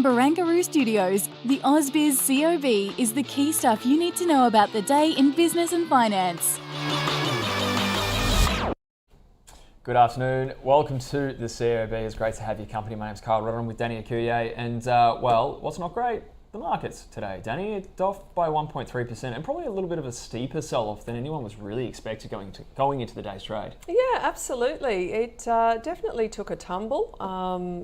From Barangaroo Studios, the AusBiz COB is the key stuff you need to know about the day in business and finance. Good afternoon. Welcome to the COB. It's great to have your company. My name's Carl Rodder. I'm with Danny Akuye. And, what's not great? The markets today. Danny, it's off by 1.3% and probably a little bit of a steeper sell-off than anyone was really expected going into the day's trade. Yeah, absolutely. It definitely took a tumble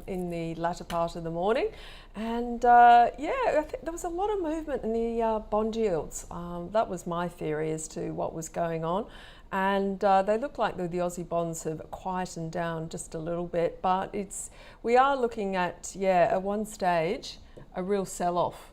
in the latter part of the morning. And I think there was a lot of movement in the bond yields. That was my theory as to what was going on. And they look like the Aussie bonds have quietened down just a little bit, but we are looking at, at one stage, a real sell-off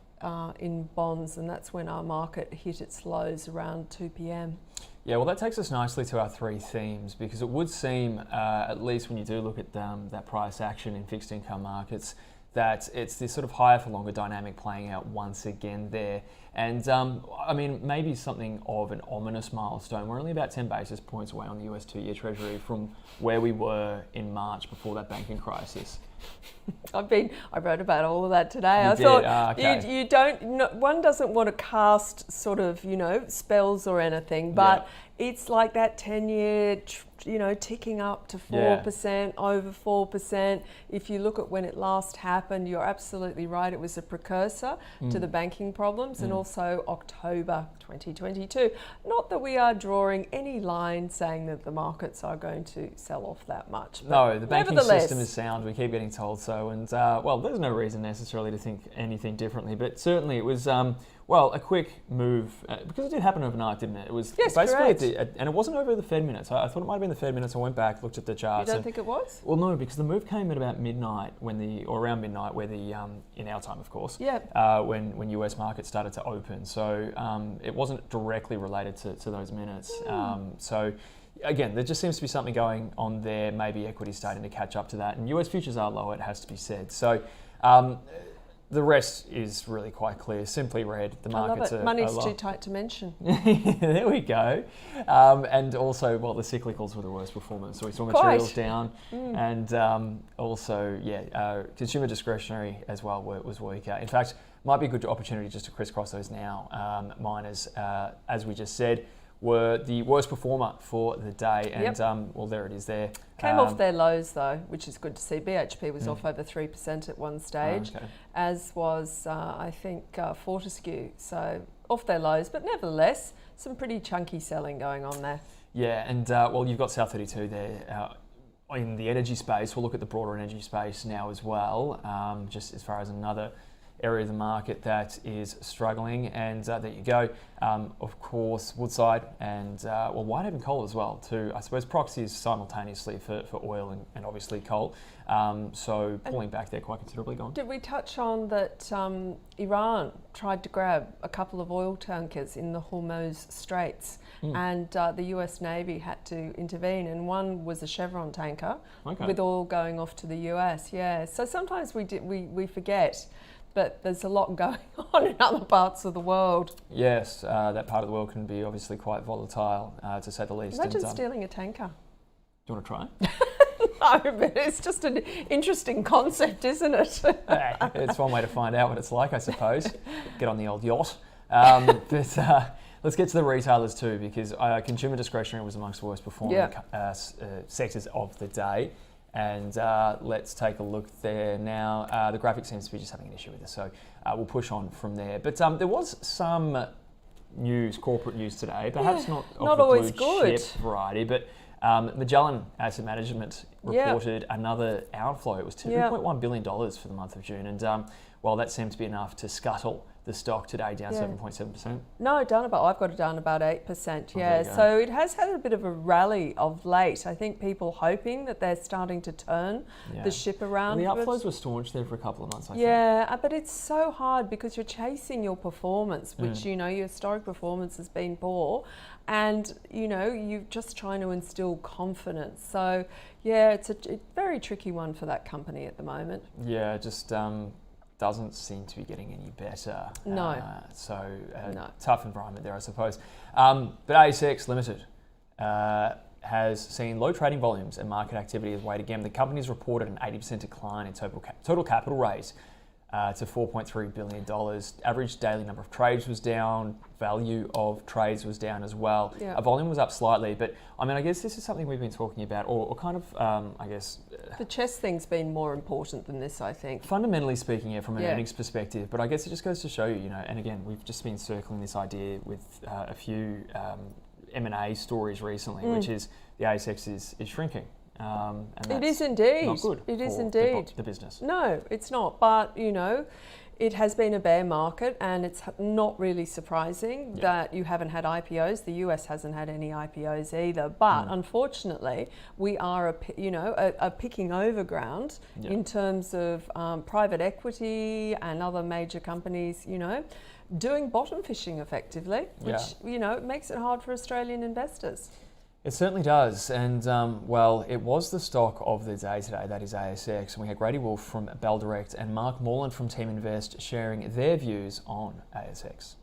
in bonds, and that's when our market hit its lows around 2 p.m. Yeah, well, that takes us nicely to our three themes, because it would seem, at least when you do look at that price action in fixed income markets, that it's this sort of higher for longer dynamic playing out once again there. And maybe something of an ominous milestone. We're only about 10 basis points away on the US 2-year Treasury from where we were in March before that banking crisis. I wrote about all of that today. One doesn't want to cast sort of, spells or anything, but it's like that 10-year, ticking up to 4%, over 4%. If you look at when it last happened, you're absolutely right. It was a precursor to the banking problems and also October 2022. Not that we are drawing any line saying that the markets are going to sell off that much. No, the banking system is sound. We keep getting told so. And, there's no reason necessarily to think anything differently. But certainly it was... a quick move, because it did happen overnight, didn't it? It was basically, and it wasn't over the Fed minutes. I thought it might have been the Fed minutes. I went back, looked at the charts. You don't think it was? Well, no, because the move came at about midnight, around midnight, where in our time, of course, when US markets started to open. So it wasn't directly related to those minutes. So again, there just seems to be something going on there. Maybe equities starting to catch up to that, and US futures are lower. It has to be said. So. The rest is really quite clear. Simply read, the markets are money's too tight to mention. There we go. And also, the cyclicals were the worst performers. So we saw materials down, and consumer discretionary as well was weaker. In fact, might be a good opportunity just to crisscross those now. Miners, as we just said, were the worst performer for the day, and there it is there. Came off their lows though, which is good to see. BHP was off over 3% at one stage, as was Fortescue, so off their lows, but nevertheless, some pretty chunky selling going on there. Yeah, and you've got South 32 there. In the energy space, we'll look at the broader energy space now as well, just as far as another area of the market that is struggling, and there you go. Of course, Woodside and Whitehaven Coal as well, too. I suppose proxies simultaneously for oil and obviously coal. So pulling back there quite considerably. Gone. Did we touch on that Iran tried to grab a couple of oil tankers in the Hormuz Straits, and the US Navy had to intervene, and one was a Chevron tanker with oil going off to the US. Yeah, so sometimes we forget. But there's a lot going on in other parts of the world. Yes, that part of the world can be obviously quite volatile, to say the least. Imagine stealing a tanker. Do you want to try? No, but it's just an interesting concept, isn't it? It's one way to find out what it's like, I suppose. Get on the old yacht. Let's get to the retailers too, because consumer discretionary was amongst the worst performing sectors of the day. And let's take a look there now. The graphic seems to be just having an issue with this, so we'll push on from there. But there was some corporate news today, perhaps not of the always blue good chip variety, but Magellan Asset Management reported another outflow. It was $2.1 billion for the month of June, and that seemed to be enough to scuttle the stock today, down 7.7%. No, I've got it down about 8%. So it has had a bit of a rally of late. I think people hoping that they're starting to turn the ship around. And the outflows were staunch there for a couple of months, I think. Yeah, but it's so hard because you're chasing your performance, which your historic performance has been poor, and you're just trying to instill confidence. So it's a very tricky one for that company at the moment. Yeah, just doesn't seem to be getting any better. No. Tough environment there, I suppose. But ASX Limited has seen low trading volumes and market activity has weighed again. The company's reported an 80% decline in total capital raise to $4.3 billion. Average daily number of trades was down, value of trades was down as well. Yeah. Volume was up slightly, but I mean, I guess this is something we've been talking about, or kind of, I guess... The CHESS thing's been more important than this, I think. Fundamentally speaking, yeah, from an earnings perspective, but I guess it just goes to show you, and again, we've just been circling this idea with a few M&A stories recently, which is the ASX is shrinking. And it is indeed. Not good. It is indeed. The business. No, it's not. But, it has been a bear market, and it's not really surprising that you haven't had IPOs. The US hasn't had any IPOs either. But unfortunately, we are a picking over ground in terms of private equity and other major companies, doing bottom fishing effectively, which makes it hard for Australian investors. It certainly does, and well, it was the stock of the day today, that is ASX, and we had Grady Wolf from Bell Direct and Mark Morland from Team Invest sharing their views on ASX.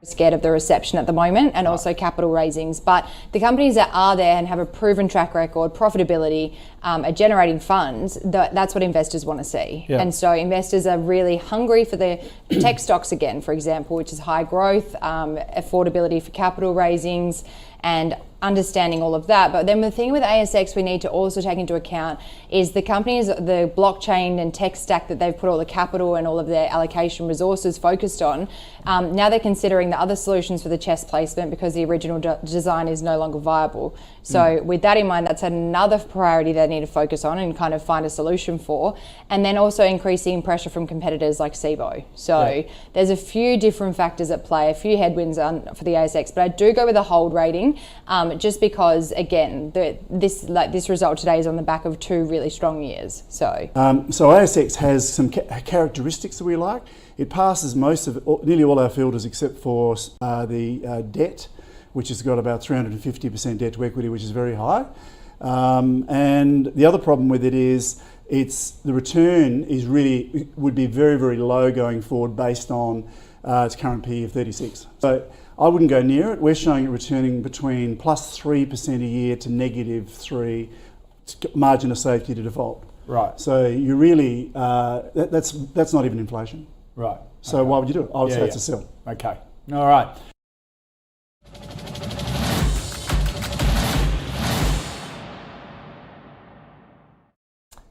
Scared of the reception at the moment, and also capital raisings, but the companies that are there and have a proven track record, profitability, are generating funds, that's what investors want to see. And so investors are really hungry for the tech stocks again, for example, which is high growth, affordability for capital raisings, and understanding all of that. But then the thing with ASX we need to also take into account is the companies, the blockchain and tech stack that they've put all the capital and all of their allocation resources focused on. Now they're considering the other solutions for the CHESS placement because the original design is no longer viable. So with that in mind, that's another priority they need to focus on and kind of find a solution for. And then also increasing pressure from competitors like SIBO. So there's a few different factors at play, a few headwinds for the ASX, but I do go with a hold rating. Just because, again, this result today is on the back of two really strong years. So ASX has some characteristics that we like. It passes nearly all our filters except for the debt, which has got about 350% debt to equity, which is very high. And the other problem with it is the return would be very, very low going forward based on its current PE of 36. So I wouldn't go near it. We're showing it returning between plus 3% a year to -3 margin of safety to default. Right. So you really, that's not even inflation. Right. So why would you do it? I would say it's a sell. Okay. All right.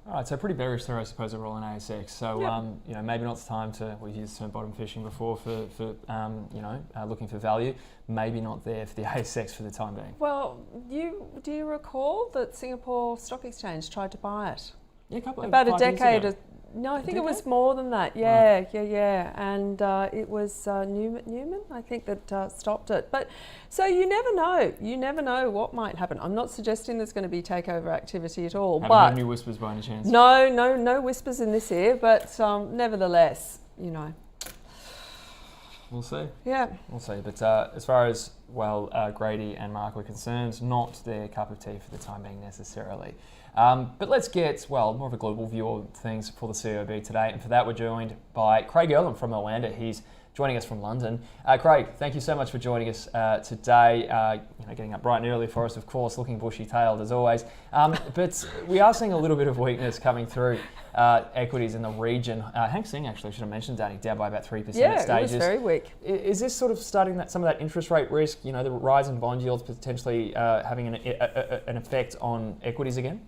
All right, so pretty bearish there, I suppose, overall on ASX. So, maybe not the time we used the term bottom fishing before for looking for value. Maybe not there for the ASX for the time being. Well, do you recall that Singapore Stock Exchange tried to buy it? Yeah, about a decade. No, I think it was more than that. Yeah. And it was Newman, I think, that stopped it. But so you never know. You never know what might happen. I'm not suggesting there's going to be takeover activity at all. Haven't heard any whispers by any chance? No whispers in this ear. But nevertheless, We'll see. Yeah. We'll see. But as far as, Grady and Mark were concerned, not their cup of tea for the time being necessarily. But let's get, more of a global view of things for the COB today. And for that, we're joined by Craig Erlam from Orlando. He's joining us from London. Craig, thank you so much for joining us today. Getting up bright and early for us, of course, looking bushy-tailed as always. But we are seeing a little bit of weakness coming through equities in the region. Hang Seng, actually, I should have mentioned, Danny, down by about 3% at stages. Yeah, it was very weak. Is this sort of starting some of that interest rate risk, the rise in bond yields potentially having an effect on equities again?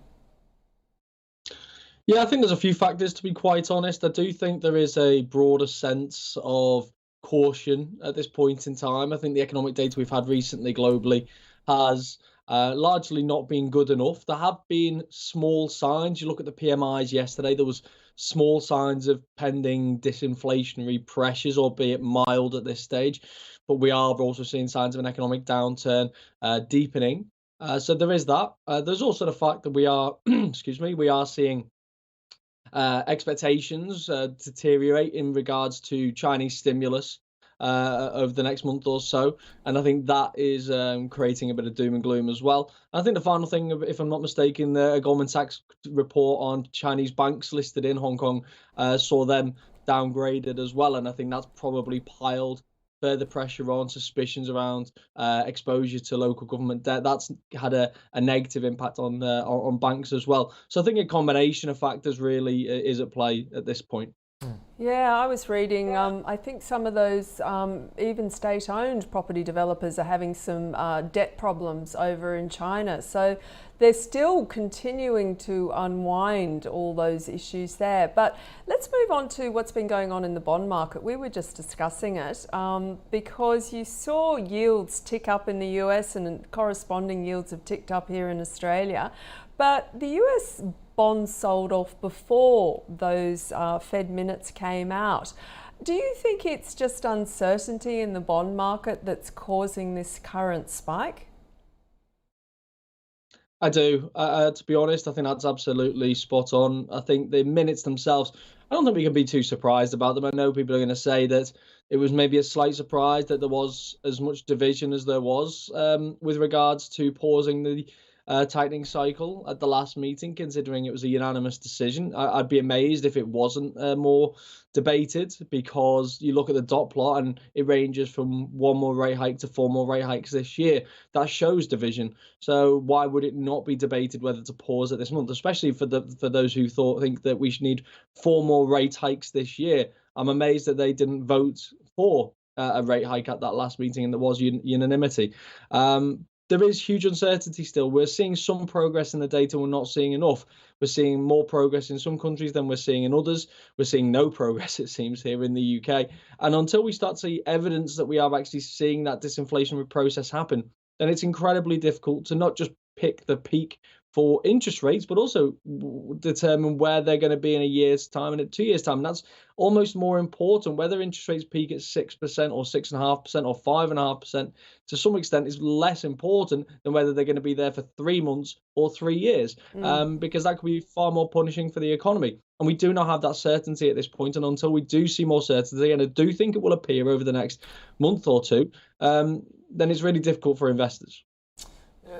Yeah, I think there's a few factors, to be quite honest. I do think there is a broader sense of caution at this point in time. I think the economic data we've had recently globally has largely not been good enough. There have been small signs. You look at the PMIs yesterday, there was small signs of pending disinflationary pressures, albeit mild at this stage. But we are also seeing signs of an economic downturn deepening. So there is that. There's also the fact that we are, we are seeing expectations deteriorate in regards to Chinese stimulus over the next month or so, and I think that is creating a bit of doom and gloom as well. I think the final thing, if I'm not mistaken, the Goldman Sachs report on Chinese banks listed in Hong Kong saw them downgraded as well, and I think that's probably piled further pressure on, suspicions around exposure to local government debt. That's had a negative impact on banks as well. So I think a combination of factors really is at play at this point. Yeah, I was reading, I think some of those even state-owned property developers are having some debt problems over in China. So they're still continuing to unwind all those issues there. But let's move on to what's been going on in the bond market. We were just discussing it because you saw yields tick up in the US and corresponding yields have ticked up here in Australia. But the US bonds sold off before those Fed minutes came out. Do you think it's just uncertainty in the bond market that's causing this current spike? I do. To be honest, I think that's absolutely spot on. I think the minutes themselves, I don't think we can be too surprised about them. I know people are going to say that it was maybe a slight surprise that there was as much division as there was with regards to pausing the tightening cycle at the last meeting, considering it was a unanimous decision. I'd be amazed if it wasn't more debated, because you look at the dot plot and it ranges from 1 more rate hike to 4 more rate hikes this year. That shows division. So why would it not be debated whether to pause it this month, especially for those who think that we should need 4 more rate hikes this year? I'm amazed that they didn't vote for a rate hike at that last meeting and there was unanimity. There is huge uncertainty still. We're seeing some progress in the data. We're not seeing enough. We're seeing more progress in some countries than we're seeing in others. We're seeing no progress, it seems, here in the UK. And until we start to see evidence that we are actually seeing that disinflationary process happen, then it's incredibly difficult to not just pick the peak for interest rates, but also determine where they're going to be in a year's time and in 2 years' time. And that's almost more important. Whether interest rates peak at 6% or 6.5% or 5.5% to some extent is less important than whether they're going to be there for 3 months or 3 years, because that could be far more punishing for the economy. And we do not have that certainty at this point. And until we do see more certainty, and I do think it will appear over the next month or two, then it's really difficult for investors.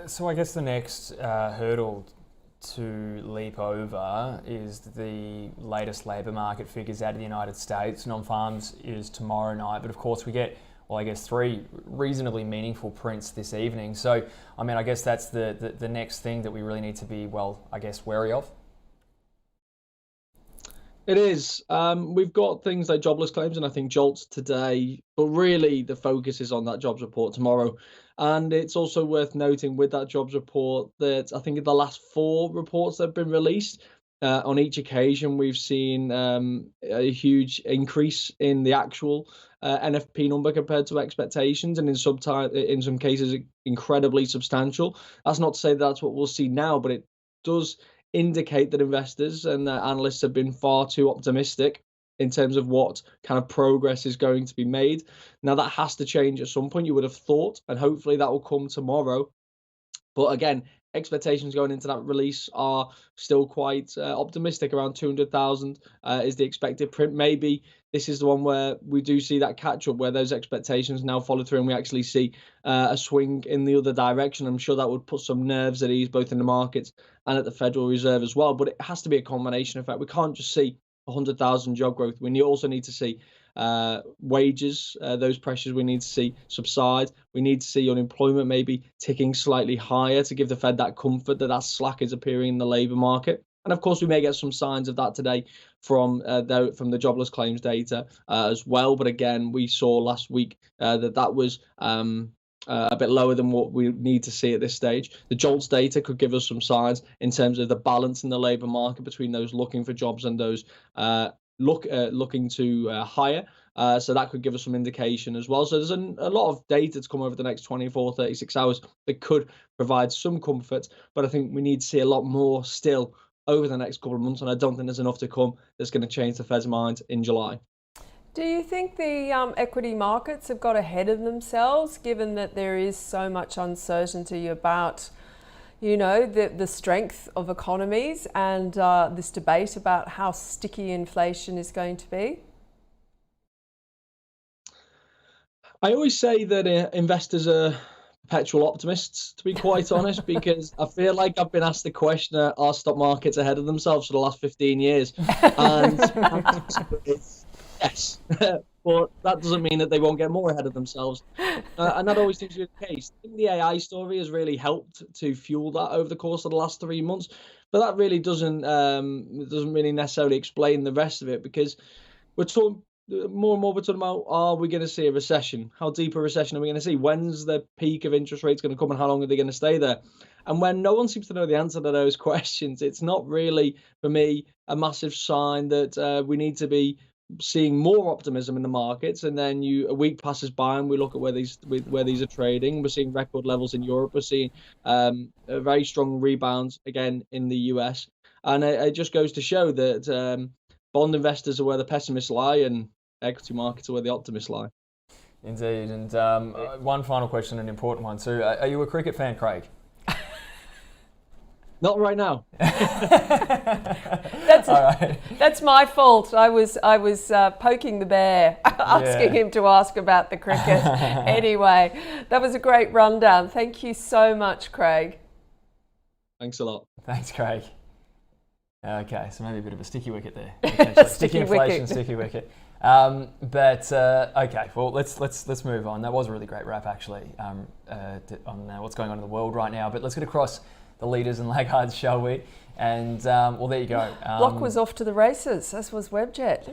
So I guess the next hurdle to leap over is the latest labour market figures out of the United States. Non-farms is tomorrow night, but of course we get, well, I guess 3 reasonably meaningful prints this evening. So, I mean, I guess that's the next thing that we really need to be, well, I guess, wary of. It is. We've got things like jobless claims and I think JOLTS today, but really the focus is on that jobs report tomorrow. And it's also worth noting with that jobs report that I think in the last 4 reports that have been released, on each occasion we've seen a huge increase in the actual NFP number compared to expectations, and in some cases incredibly substantial. That's not to say that's what we'll see now, but it does indicate that investors and analysts have been far too optimistic in terms of what kind of progress is going to be made. Now that has to change at some point, you would have thought, and hopefully that will come tomorrow. But again, expectations going into that release are still quite optimistic. Around 200,000 is the expected print. Maybe this is the one where we do see that catch up, where those expectations now follow through and we actually see a swing in the other direction. I'm sure that would put some nerves at ease, both in the markets and at the Federal Reserve as well. But it has to be a combination effect. We can't just see 100,000 job growth. We also need to see wages, those pressures we need to see subside. We need to see unemployment maybe ticking slightly higher to give the Fed that comfort that slack is appearing in the labour market. And of course, we may get some signs of that today from the jobless claims data as well. But again, we saw last week that was a bit lower than what we need to see at this stage. The JOLTS data could give us some signs in terms of the balance in the labour market between those looking for jobs and those looking to hire. So that could give us some indication as well. So there's a lot of data to come over the next 24, 36 hours that could provide some comfort. But I think we need to see a lot more still over the next couple of months. And I don't think there's enough to come that's going to change the Fed's mind in July. Do you think the equity markets have got ahead of themselves, given that there is so much uncertainty about, the strength of economies and this debate about how sticky inflation is going to be? I always say that investors are perpetual optimists, to be quite honest, because I feel like I've been asked the question, are stock markets ahead of themselves for the last 15 years? And yes. but that doesn't mean that they won't get more ahead of themselves. And that always seems to be the case. I think the AI story has really helped to fuel that over the course of the last 3 months, but that really doesn't really necessarily explain the rest of it, because we're talking more and more. We're talking about, are we going to see a recession? How deep a recession are we going to see? When's the peak of interest rates going to come, and how long are they going to stay there? And when no one seems to know the answer to those questions, it's not really, for me, a massive sign that we need to be seeing more optimism in the markets. And then a week passes by and we look at where these are trading. We're seeing record levels in Europe. We're seeing a very strong rebounds again in the US. And it just goes to show that bond investors are where the pessimists lie, and equity markets are where the optimists lie. Indeed. And one final question, an important one too. Are you a cricket fan, Craig? Not right now. That's my fault. I was poking the bear, asking him to ask about the cricket. Anyway, that was a great rundown. Thank you so much, Craig. Thanks a lot. Thanks, Craig. Okay, so maybe a bit of a sticky wicket there. Sticky inflation, sticky wicket. Okay, well, let's move on. That was a really great wrap, actually, on what's going on in the world right now. But let's get across the leaders and laggards, shall we? And well, there you go. Block was off to the races, as was Webjet.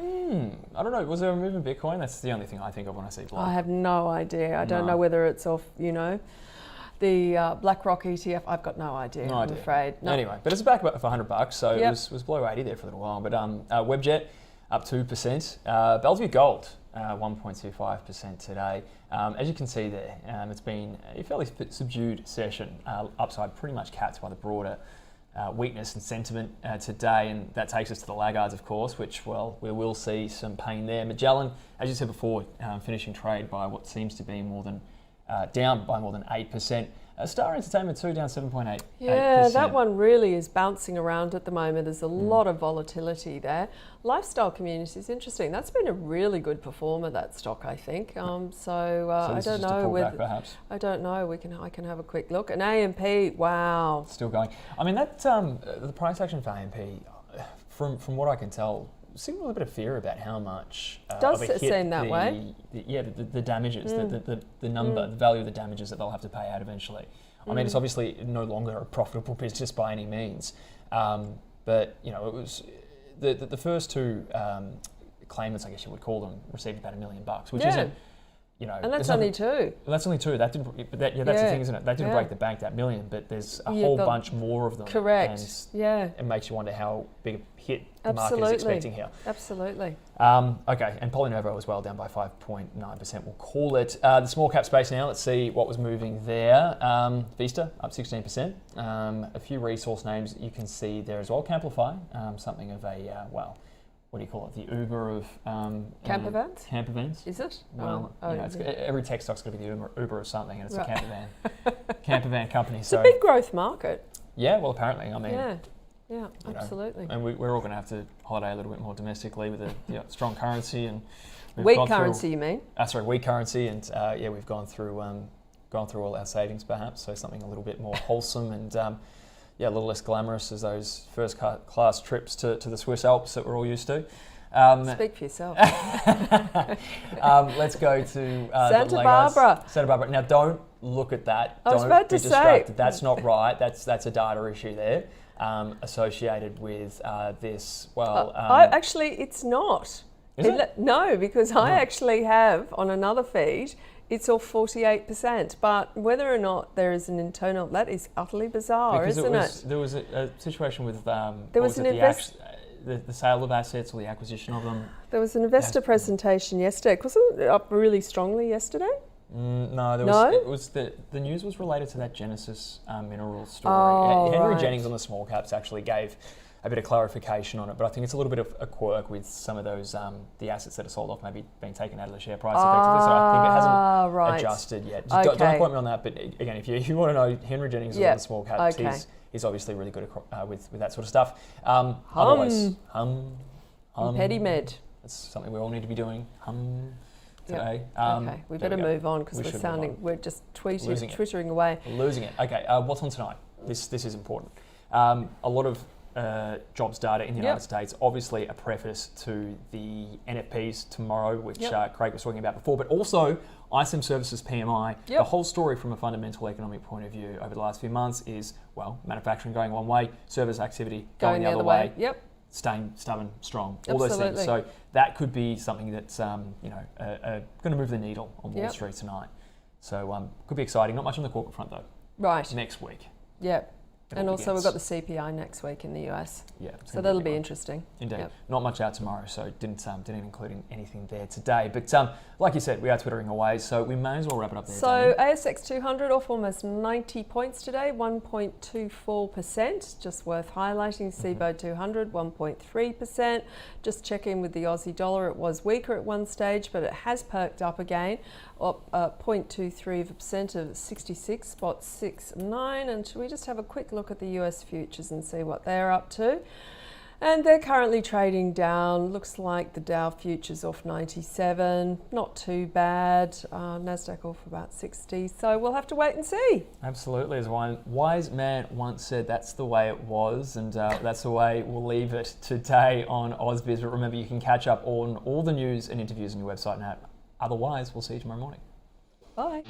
I don't know. Was there a move in Bitcoin? That's the only thing I think of when I see Block. I have no idea. I don't know whether it's off, the BlackRock ETF. I've got no idea. I'm afraid. No. Anyway, but it's back for $100, so it was below 80 there for a little while. But Webjet up 2%. Bellevue Gold 1.25% today. As you can see there, it's been a fairly subdued session. Upside pretty much capped by the broader weakness and sentiment today, and that takes us to the laggards, of course, which, well, we will see some pain there. Magellan, as you said before, finishing trade by what seems to be down by more than 8%. Star Entertainment too, down 7.8%. Yeah, that one really is bouncing around at the moment. There's a lot of volatility there. Lifestyle Communities is interesting. That's been a really good performer, that stock, I think. So I don't know whether. Perhaps. I don't know. I can have a quick look. And AMP, wow, still going. I mean, that the price action for AMP, from what I can tell, seems a little bit of fear about how much does of a it hit seem that way? The damages, the number, the value of the damages that they'll have to pay out eventually. I mean, it's obviously no longer a profitable business by any means, but it was the first two claimants, I guess you would call them, received about $1 million, which isn't. And that's only two. Well, that's only two. That didn't. That's the thing, isn't it? That didn't break the bank, that million. But there's a whole bunch more of them. Correct. And it makes you wonder how big a hit the market is expecting here. Absolutely. Okay, and Polynovo as well, down by 5.9%. We'll call it. The small cap space now. Let's see what was moving there. Vista up 16%. A few resource names you can see there as well. Camplify, something of a what do you call it? The Uber of camper vans. Camper vans. Is it? Well, every tech stock's going to be the Uber of something, and it's a camper van company. It's a big growth market. Yeah, well, apparently, I mean. Yeah, absolutely. And we're all going to have to holiday a little bit more domestically with a strong currency and weak currency. You mean? Weak currency, and we've gone through all our savings perhaps, so something a little bit more wholesome and. A little less glamorous as those first class trips to the Swiss Alps that we're all used to. Speak for yourself. Let's go to Santa Barbara. Santa Barbara. Now, don't look at that. I was about to say. That's not right. That's a data issue there associated with this. Actually, it's not. Is it? No, because I actually have on another feed. It's off 48%, but whether or not there is an internal, that is utterly bizarre, isn't it? There was a situation with the sale of assets or the acquisition of them. There was an investor presentation yesterday. Wasn't it up really strongly yesterday? No, it was the news was related to that Genesis Minerals story. Henry Jennings on the small caps actually gave a bit of clarification on it, but I think it's a little bit of a quirk with some of those the assets that are sold off maybe being taken out of the share price effectively. So I think it hasn't adjusted yet. Don't quote me on that, but again, if you want to know, Henry Jennings is on the small caps. He's obviously really good with that sort of stuff. Otherwise, PettyMed. That's something we all need to be doing. Today. Okay, we better move on because we're just twittering away. We're losing it. Okay, what's on tonight? This is important. A lot of jobs data in the United States. Obviously, a preface to the NFPs tomorrow, which Craig was talking about before, but also ISM Services PMI. The whole story from a fundamental economic point of view over the last few months is, well, manufacturing going one way, service activity going the other way. Staying stubborn, strong, all those things. So that could be something that's going to move the needle on Wall Street tonight. So could be exciting. Not much on the corporate front though. Right. Next week. And also we've got the CPI next week in the US. So that'll be interesting. Indeed. Not much out tomorrow, so didn't include anything there today. But like you said, we are twittering away, so we may as well wrap it up there. So ASX 200 off almost 90 points today, 1.24%. Just worth highlighting. CBO 200, 1.3%. Just check in with the Aussie dollar. It was weaker at one stage, but it has perked up again, up 0.23% of 66.69. And should we just have a quick look at the US futures and see what they're up to? And they're currently trading down. Looks like the Dow futures off 97. Not too bad. Nasdaq off about 60. So we'll have to wait and see. Absolutely. As one wise man once said, that's the way it was, and that's the way we'll leave it today on AusBiz. But remember, you can catch up on all the news and interviews on your website and app. Otherwise, we'll see you tomorrow morning. Bye.